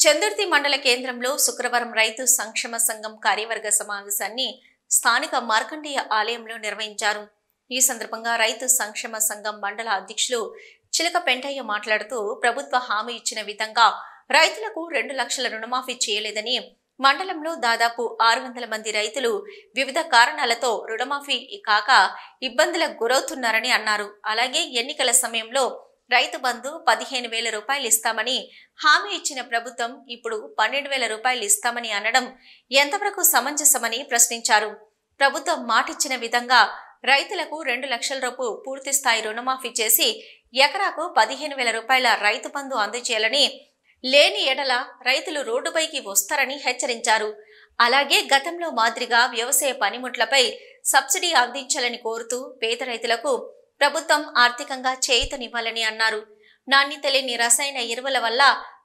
చందుర్తి మండల కేంద్రంలో శుక్రవారం రైతు సంక్షేమ సంఘం కార్యవర్గ సమావేశాన్ని స్థానిక మార్కండేయ ఆలయంలో నిర్వహించారు. ఈ సందర్భంగా రైతు సంక్షేమ సంఘం మండల అధ్యక్షులు చిలక పెంటయ్య మాట్లాడుతూ ప్రభుత్వ హామీ ఇచ్చిన విధంగా రైతులకు 2 లక్షల రుణమాఫీ చేయలేదని, మండలంలో దాదాపు 600 మంది రైతులు వివిధ కారణాలతో రుణమాఫీ కాక ఇబ్బందులకు గురవుతున్నారని అన్నారు. అలాగే ఎన్నికల సమయంలో రైతు బంధు 15,000 రూపాయలు ఇస్తామని హామీ ఇచ్చిన ప్రభుత్వం ఇప్పుడు 12,000 రూపాయలు ఇస్తామని అనడం ఎంతవరకు సమంజసమని ప్రశ్నించారు. ప్రభుత్వం మాటిచ్చిన విధంగా రైతులకు 2 లక్షల రూపాయలు పూర్తి స్థాయి రుణమాఫీ చేసి ఎకరాకు 15,000 రూపాయల రైతు బంధు అందజేయాలని, లేని ఎడల రైతులు రోడ్డుపైకి వస్తారని హెచ్చరించారు. అలాగే గతంలో మాదిరిగా వ్యవసాయ పనిముట్లపై సబ్సిడీ అందించాలని కోరుతూ పేద రైతులకు ప్రభుత్వం ఆర్థికంగా చేయూతనివ్వాలని అన్నారు. నాణ్యత లేని రసాయన ఎరువుల వల్ల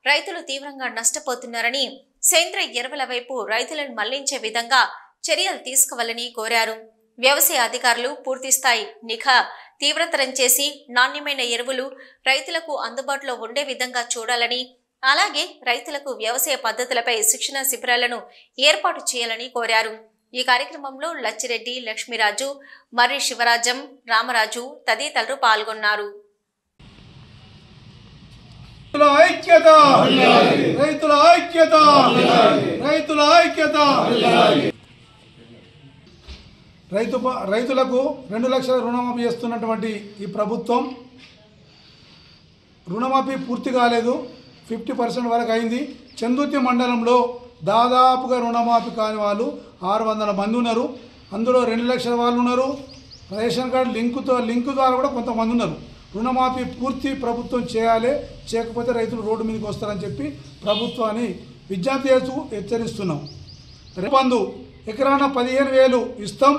రైతులు తీవ్రంగా నష్టపోతున్నారని, సేంద్రియ ఎరువుల వైపు రైతులను మళ్లించే విధంగా చర్యలు తీసుకోవాలని కోరారు. వ్యవసాయ అధికారులు పూర్తిస్థాయి నిఘా తీవ్రతరం చేసి నాణ్యమైన ఎరువులు రైతులకు అందుబాటులో ఉండే విధంగా చూడాలని, అలాగే రైతులకు వ్యవసాయ పద్ధతులపై శిక్షణ శిబిరాలను ఏర్పాటు చేయాలని కోరారు. ఈ కార్యక్రమంలో లచ్చిరెడ్డి, లక్ష్మీరాజు, మర్రి శివరాజం, రామరాజు తదితరులు పాల్గొన్నారు. రైతులకు 2 లక్షల రుణమాఫీ చేస్తున్నటువంటి ఈ ప్రభుత్వం రుణమాఫీ పూర్తి కాలేదు, 50% వరకు అయింది. చందుర్తి మండలంలో దాదాపుగా రుణమాఫీ కాని వాళ్ళు 600 మంది ఉన్నారు. అందులో 2 లక్షల వాళ్ళు ఉన్నారు. రేషన్ కార్డు లింకు ద్వారా కూడా కొంతమంది ఉన్నారు. రుణమాఫీ పూర్తి ప్రభుత్వం చేయాలి, చేయకపోతే రైతులు రోడ్డు మీదకి వస్తారని చెప్పి ప్రభుత్వాన్ని విజ్ఞప్తి చేస్తూ హెచ్చరిస్తున్నాం. బంధు ఎకరాన 15,000 ఇస్తాం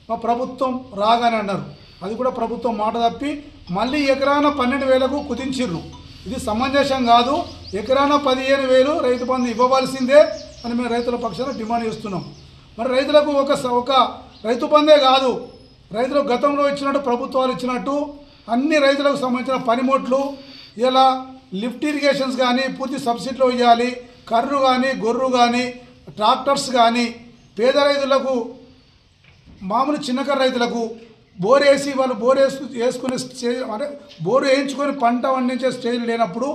మా ప్రభుత్వం రాగానే అన్నారు. అది కూడా ప్రభుత్వం మాట తప్పి మళ్ళీ ఎకరాన 12,000కు కుదించిర్రు. ఇది సమంజసం కాదు. ఎకరాన 15,000 రైతు బంధు ఇవ్వవలసిందే అని మేము రైతుల పక్షాన డిమాండ్ చేస్తున్నాం. మరి రైతులకు ఒక రైతు బంధే కాదు, రైతులకు గతంలో ఇచ్చినట్టు ప్రభుత్వాలు ఇచ్చినట్టు అన్ని రైతులకు సంబంధించిన పనిముట్లు ఇలా లిఫ్ట్ ఇరిగేషన్స్ కానీ పూర్తి సబ్సిడీలో ఇవ్వాలి. కర్రు కానీ, గొర్రు కానీ, ట్రాక్టర్స్ కానీ, పేద రైతులకు, మామూలు చిన్నకర్ర రైతులకు బోర్ వేసి వాళ్ళు వేసుకునే స్టేజ్, అంటే బోరు వేయించుకొని పంట పండించే స్టేజ్ లేనప్పుడు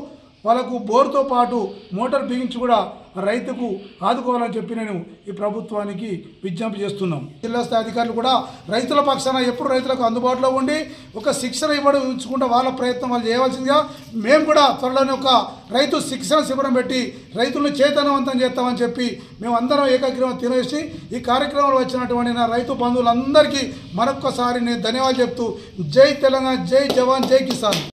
వాళ్ళకు బోర్తో పాటు మోటార్ బిగించి కూడా రైతుకు ఆదుకోవాలని చెప్పి నేను ఈ ప్రభుత్వానికి విజ్ఞప్తి చేస్తున్నాం. జిల్లా స్థాయి అధికారులు కూడా రైతుల పక్షాన ఎప్పుడు రైతులకు అందుబాటులో ఉండి ఒక శిక్షణ ఇవ్వడం ఉంచుకుంటే వాళ్ళ ప్రయత్నం వాళ్ళు చేయవలసిందిగా మేము కూడా త్వరలోనే ఒక రైతు శిక్షణ శిబిరం పెట్టి రైతులను చైతన్యవంతం చేస్తామని చెప్పి మేము అందరం ఏకగ్రీవం తినేసి ఈ కార్యక్రమంలో వచ్చినటువంటి నా రైతు బంధువులందరికీ మరొక్కసారి నేను ధన్యవాదాలు చెప్తూ జై తెలంగాణ, జై జవాన్, జై కిసాన్.